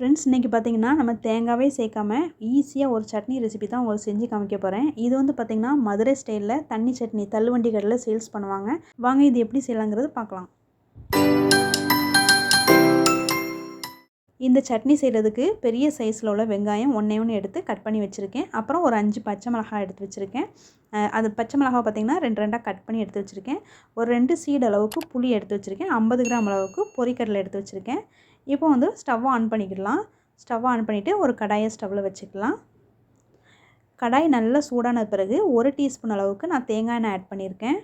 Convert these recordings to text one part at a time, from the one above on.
Friends இன்றைக்கி பார்த்தீங்கன்னா நம்ம தேங்காவே சேர்க்காம ஈஸியாக ஒரு சட்னி ரெசிபி தான் உங்களுக்கு செஞ்சு காமிக்க போகிறேன். இது வந்து பார்த்திங்கன்னா மதுரை ஸ்டைலில் தண்ணி சட்னி தள்ளுவண்டி கடையில் சேல்ஸ் பண்ணுவாங்க. வாங்க இது எப்படி செய்யலாங்கிறது பார்க்கலாம். இந்த சட்னி செய்கிறதுக்கு பெரிய சைஸில் உள்ள வெங்காயம் ஒன்று எடுத்து கட் பண்ணி வச்சுருக்கேன். அப்புறம் ஒரு 5 பச்சை மிளகாய் எடுத்து வச்சுருக்கேன். அது பச்சை மிளகாய் பார்த்திங்கன்னா 2 கட் பண்ணி எடுத்து வச்சுருக்கேன். ஒரு 2 சீடு அளவுக்கு புளி எடுத்து வச்சுருக்கேன். 50 கிராம் அளவுக்கு பொரிக்கடலை எடுத்து வச்சுருக்கேன். இப்போ வந்து ஸ்டவ்வை ஆன் பண்ணிக்கலாம். ஸ்டவ்வை ஆன் பண்ணிவிட்டு ஒரு கடாயை ஸ்டவ்வில் வச்சுக்கலாம். கடாய் நல்லா சூடான பிறகு 1 டீஸ்பூன் அளவுக்கு நான் தேங்காய் எண்ணெய் ஆட் பண்ணியிருக்கேன்.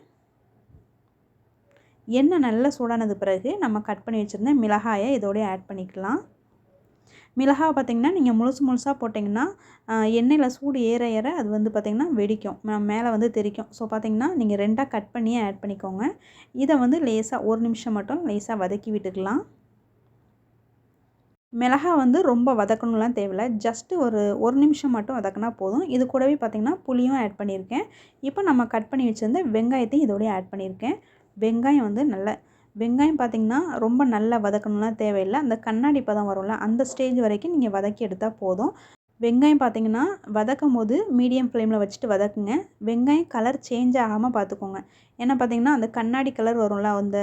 எண்ணெய் நல்லா சூடானது பிறகு நம்ம கட் பண்ணி வச்சுருந்த மிளகாயை இதோடய ஆட் பண்ணிக்கலாம். மிளகாய் பார்த்திங்கன்னா நீங்கள் முழுசாக போட்டிங்கன்னா எண்ணெயில் சூடு ஏற அது வந்து பார்த்திங்கன்னா வெடிக்கும், மேலே வந்து தெரிக்கும். ஸோ பார்த்திங்கன்னா நீங்கள் 2 கட் பண்ணியே ஆட் பண்ணிக்கோங்க. இதை வந்து லேசாக 1 நிமிஷம் மட்டும் லேசாக வதக்கி விட்டுக்கலாம். மிளகாய் வந்து ரொம்ப வதக்கணும்லாம் தேவையில்லை, ஜஸ்ட்டு ஒரு நிமிஷம் மட்டும் வதக்கினா போதும். இது கூடவே பார்த்திங்கன்னா புளியும் ஆட் பண்ணியிருக்கேன். இப்போ நம்ம கட் பண்ணி வச்சுருந்த வெங்காயத்தையும் இதோடய ஆட் பண்ணியிருக்கேன். வெங்காயம் வந்து வெங்காயம் பார்த்திங்கன்னா ரொம்ப நல்லா வதக்கணும்லாம் தேவையில்லை. அந்த கண்ணாடி பதம் வரும்ல, அந்த ஸ்டேஜ் வரைக்கும் நீங்கள் வதக்கி எடுத்தால் போதும். வெங்காயம் பார்த்திங்கன்னா வதக்கும் போது மீடியம் ஃப்ளேமில் வச்சுட்டு வதக்குங்க. வெங்காயம் கலர் சேஞ்ச் ஆகாமல் பார்த்துக்கோங்க. ஏன்னா பார்த்திங்கன்னா அந்த கண்ணாடி கலர் வரும்ல, அந்த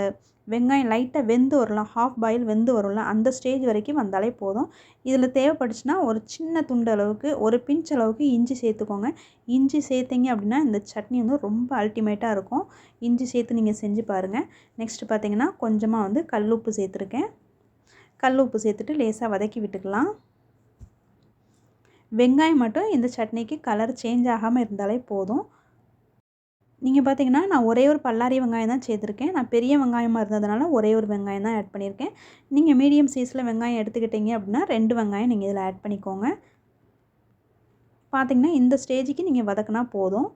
வெங்காயம் லைட்டாக வெந்து வரலாம், ஹாஃப் பாயில் வெந்து வரும்ல, அந்த ஸ்டேஜ் வரைக்கும் வந்தாலே போதும். இதில் தேவைப்பட்டுச்சுன்னா ஒரு சின்ன துண்டு அளவுக்கு, ஒரு பிஞ்ச் அளவுக்கு இஞ்சி சேர்த்துக்கோங்க. இஞ்சி சேர்த்திங்க அப்படின்னா இந்த சட்னி வந்து ரொம்ப அல்டிமேட்டாக இருக்கும். இஞ்சி சேர்த்து நீங்கள் செஞ்சு பாருங்கள். நெக்ஸ்ட்டு பார்த்திங்கன்னா கொஞ்சமாக வந்து கல் உப்பு சேர்த்துருக்கேன். கல் உப்பு சேர்த்துட்டு லேசாக வதக்கி விட்டுக்கலாம். வெங்காயம் மட்டும் இந்த சட்னிக்கு கலர் சேஞ்ச் ஆகாமல் இருந்தாலே போதும். நீங்கள் பார்த்திங்கன்னா நான் ஒரே ஒரு பல்லாரி வெங்காயம் தான் சேர்த்துருக்கேன். நான் பெரிய வெங்காயமாக இருந்ததுனால ஒரே ஒரு வெங்காயம் தான் ஆட் பண்ணியிருக்கேன். நீங்கள் மீடியம் சைஸில் வெங்காயம் எடுத்துக்கிட்டிங்க அப்படின்னா 2 வெங்காயம் நீங்கள் இதில் ஆட் பண்ணிக்கோங்க. பார்த்திங்கன்னா இந்த ஸ்டேஜுக்கு நீங்கள் வதக்கினா போதும்.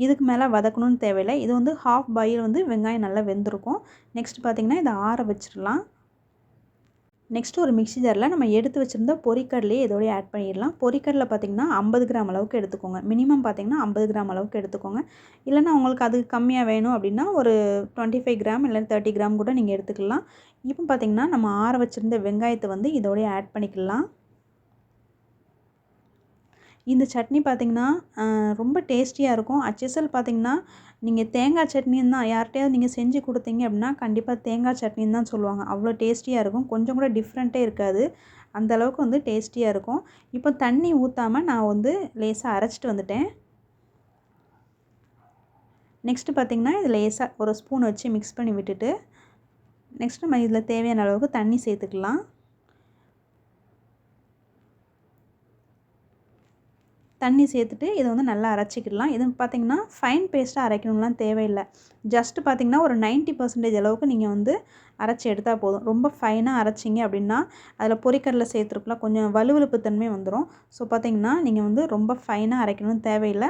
இதுக்கு மேலே வதக்கணும்னு தேவையில்லை. இது வந்து ஹாஃப் பாயில் வந்து வெங்காயம் நல்லா வெந்திருக்கும். நெக்ஸ்ட் பார்த்திங்கன்னா இதை ஆற வச்சிடலாம். நெக்ஸ்ட்டு ஒரு மிக்ஸி ஜாரில் நம்ம எடுத்து வச்சுருந்த பொரிக்கடலையே இதோடய ஆட் பண்ணிடலாம். பொரிக்கடலை பார்த்திங்கன்னா 50 கிராம் அளவுக்கு எடுத்துக்கோங்க. மினிமம் பார்த்திங்கன்னா 50 கிராம் அளவுக்கு எடுத்துக்கோங்க. இல்லைனா உங்களுக்கு அது கம்மியாக வேணும் அப்படின்னா ஒரு 25 கிராம் இல்லை 30 கிராம் கூட நீங்கள் எடுத்துக்கலாம். இப்போ பார்த்திங்கன்னா நம்ம ஆற வச்சுருந்த வெங்காயத்தை வந்து இதோடய ஆட் பண்ணிக்கலாம். இந்த சட்னி பார்த்திங்கன்னா ரொம்ப டேஸ்டியாக இருக்கும். அச்சசல் பார்த்திங்கன்னா நீங்கள் தேங்காய் சட்னின்னு தான் யார்கிட்டையாவது நீங்கள் செஞ்சு கொடுத்தீங்க அப்படின்னா கண்டிப்பாக தேங்காய் சட்னின்னு தான் சொல்லுவாங்க. அவ்வளோ டேஸ்டியாக இருக்கும். கொஞ்சம் கூட டிஃப்ரெண்ட்டே இருக்காது. அந்தளவுக்கு வந்து டேஸ்டியாக இருக்கும். இப்போ தண்ணி ஊற்றாமல் நான் வந்து லேசாக அரைச்சிட்டு வந்துட்டேன். நெக்ஸ்ட்டு பார்த்திங்கன்னா இது லேசாக ஒரு ஸ்பூன் வச்சு மிக்ஸ் பண்ணி விட்டுட்டு நெக்ஸ்ட் நம்ம இதில் தேவையான அளவுக்கு தண்ணி சேர்த்துக்கலாம். தண்ணி சேர்த்துட்டு இதை வந்து நல்லா அரைச்சிக்கிடலாம். இது பார்த்திங்கன்னா ஃபைன் பேஸ்ட்டாக அரைக்கணும்லாம் தேவையில்லை. ஜஸ்ட்டு பார்த்திங்கன்னா ஒரு 90% அளவுக்கு நீங்கள் வந்து அரைச்சி எடுத்தால் போதும். ரொம்ப ஃபைனாக அரைச்சிங்க அப்படின்னா அதில் பொரிக்கடலை சேர்த்துருக்கலாம், கொஞ்சம் வலுவலுப்பு தன்மை வந்துடும். ஸோ பார்த்திங்கன்னா நீங்கள் வந்து ரொம்ப ஃபைனாக அரைக்கணும்னு தேவையில்லை.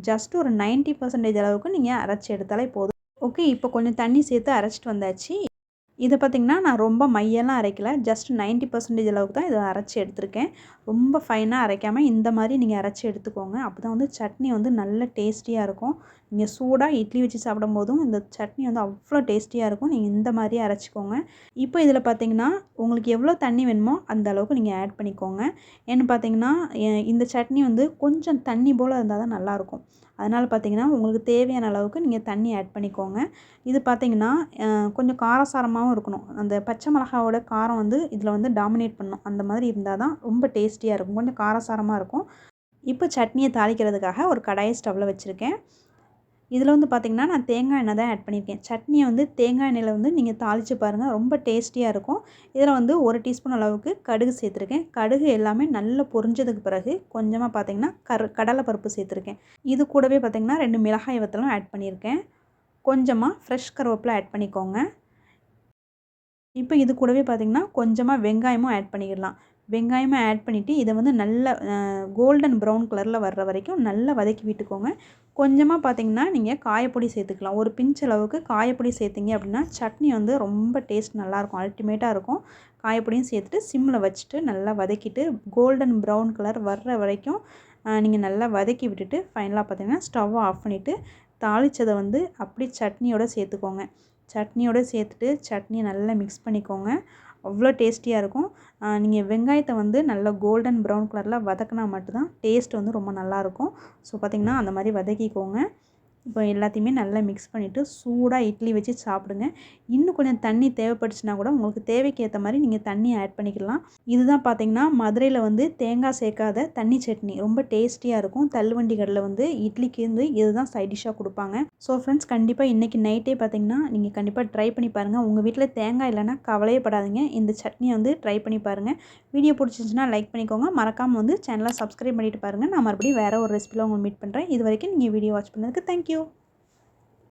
ஜஸ்ட் ஒரு 90% அளவுக்கு நீங்கள் அரைச்சி எடுத்தாலே போதும். ஓகே, இப்போ கொஞ்சம் தண்ணி சேர்த்து அரைச்சிட்டு வந்தாச்சு. இதை பார்த்திங்கன்னா நான் ரொம்ப மையெல்லாம் அரைக்கல, ஜஸ்ட் 90% அளவுக்கு தான் இதை அரைச்சி எடுத்திருக்கேன். ரொம்ப ஃபைனாக அரைக்காமல் இந்த மாதிரி நீங்கள் அரைச்சி எடுத்துக்கோங்க. அப்போ தான் வந்து சட்னி வந்து நல்ல டேஸ்டியாக இருக்கும். நீங்கள் சூடாக இட்லி வச்சு சாப்பிடும் போதும் இந்த சட்னி வந்து அவ்வளோ டேஸ்டியாக இருக்கும். நீங்கள் இந்த மாதிரியே அரைச்சிக்கோங்க. இப்போ இதில் பார்த்திங்கன்னா உங்களுக்கு எவ்வளோ தண்ணி வேணுமோ அந்த அளவுக்கு நீங்கள் ஆட் பண்ணிக்கோங்க. ஏன்னு பார்த்திங்கன்னா இந்த சட்னி வந்து கொஞ்சம் தண்ணி போல் இருந்தால் தான் நல்லாயிருக்கும். அதனால் பார்த்திங்கன்னா உங்களுக்கு தேவையான அளவுக்கு நீங்கள் தண்ணி ஆட் பண்ணிக்கோங்க. இது பார்த்திங்கன்னா கொஞ்சம் காரசாரமாகவும் இருக்கணும். அந்த பச்சை மிளகாவோட காரம் வந்து இதில் வந்து டாமினேட் பண்ணணும். அந்த மாதிரி இருந்தால் தான் ரொம்ப டேஸ்டியாக இருக்கும். கொஞ்சம் காரசாரமாக இருக்கும். இப்போ சட்னியை தாளிக்கிறதுக்காக ஒரு கடாயை ஸ்டவ்வில் வச்சுருக்கேன். இதில் வந்து பார்த்திங்கன்னா நான் தேங்காய் எண்ணெய் தான் ஆட் பண்ணியிருக்கேன். சட்னியை வந்து தேங்காய் எண்ணெயில் வந்து நீங்கள் தாளித்து பாருங்கள், ரொம்ப டேஸ்டியாக இருக்கும். இதில் வந்து 1 டீஸ்பூன் அளவுக்கு கடுகு சேர்த்துருக்கேன். கடுகு எல்லாமே நல்லா பொரிஞ்சதுக்கு பிறகு கொஞ்சமாக பார்த்திங்கன்னா கடலைப்பருப்பு சேர்த்துருக்கேன். இது கூடவே பார்த்திங்கன்னா 2 மிளகாய் வத்தலும் ஆட் பண்ணியிருக்கேன். கொஞ்சமாக ஃப்ரெஷ் கருவேப்பிலை ஆட் பண்ணிக்கோங்க. இப்போ இது கூடவே பார்த்திங்கன்னா கொஞ்சமாக வெங்காயமும் ஆட் பண்ணிடலாம். வெங்காயமும் ஆட் பண்ணிவிட்டு இதை வந்து நல்ல கோல்டன் ப்ரௌன் கலரில் வர்ற வரைக்கும் நல்லா வதக்கி விட்டுக்கோங்க. கொஞ்சமாக பார்த்திங்கன்னா நீங்கள் காயப்பொடி சேர்த்துக்கலாம். ஒரு பிஞ்ச் அளவுக்கு காயப்பொடி சேர்த்திங்க அப்படின்னா சட்னி வந்து ரொம்ப டேஸ்ட் நல்லாயிருக்கும், அல்டிமேட்டாக இருக்கும். காயப்பொடியும் சேர்த்துட்டு சிம்மில் வச்சுட்டு நல்லா வதக்கிட்டு கோல்டன் ப்ரௌன் கலர் வர்ற வரைக்கும் நீங்கள் நல்லா வதக்கி விட்டுட்டு ஃபைனலாக பார்த்திங்கன்னா ஸ்டவ்வை ஆஃப் பண்ணிவிட்டு தாளித்ததை வந்து அப்படி சட்னியோடு சேர்த்துக்கோங்க. சட்னியோடு சேர்த்துட்டு சட்னியை நல்லா மிக்ஸ் பண்ணிக்கோங்க. அவ்வளோ டேஸ்டியாக இருக்கும். நீங்கள் வெங்காயத்தை வந்து நல்லா கோல்டன் ப்ரௌன் கலரில் வதக்கினா மட்டும்தான் டேஸ்ட் வந்து ரொம்ப நல்லாயிருக்கும். ஸோ பார்த்திங்கன்னா அந்த மாதிரி வதக்கிக்கோங்க. இப்போ எல்லாத்தையுமே நல்லா மிக்ஸ் பண்ணிவிட்டு சூடாக இட்லி வச்சு சாப்பிடுங்க. இன்னும் கொஞ்சம் தண்ணி தேவைப்பட்டுச்சுன்னா கூட உங்களுக்கு தேவைக்கு ஏற்ற மாதிரி நீங்கள் தண்ணி ஆட் பண்ணிக்கலாம். இதுதான் பார்த்திங்கன்னா மதுரையில் வந்து தேங்காய் சேர்க்காத தண்ணி சட்னி ரொம்ப டேஸ்டியாக இருக்கும். தள்ளுவண்டி கடையில் வந்து இட்லிக்கு வந்து இதுதான் சைட் டிஷ்ஷாக கொடுப்பாங்க. ஸோ ஃப்ரெண்ட்ஸ், கண்டிப்பாக இன்றைக்கி நைட்டே பார்த்திங்கன்னா நீங்கள் கண்டிப்பாக ட்ரை பண்ணி பாருங்கள். உங்கள் வீட்டில் தேங்காய் இல்லைன்னா கவலையே படாதீங்க, இந்த சட்னியை வந்து ட்ரை பண்ணி பாருங்கள். வீடியோ பிடிச்சிருந்துச்சுன்னா லைக் பண்ணிக்கோங்க. மறக்காமல் வந்து சேனலை சப்ஸ்கிரைப் பண்ணிவிட்டு பாருங்கள். நான் மறுபடியும் வேறு ஒரு ரெசிபியில் உங்களை மீட் பண்ணுறேன். இது வரைக்கும் நீங்கள் வீடியோ வாட்ச் பண்ணதுக்கு தேங்க்யூ.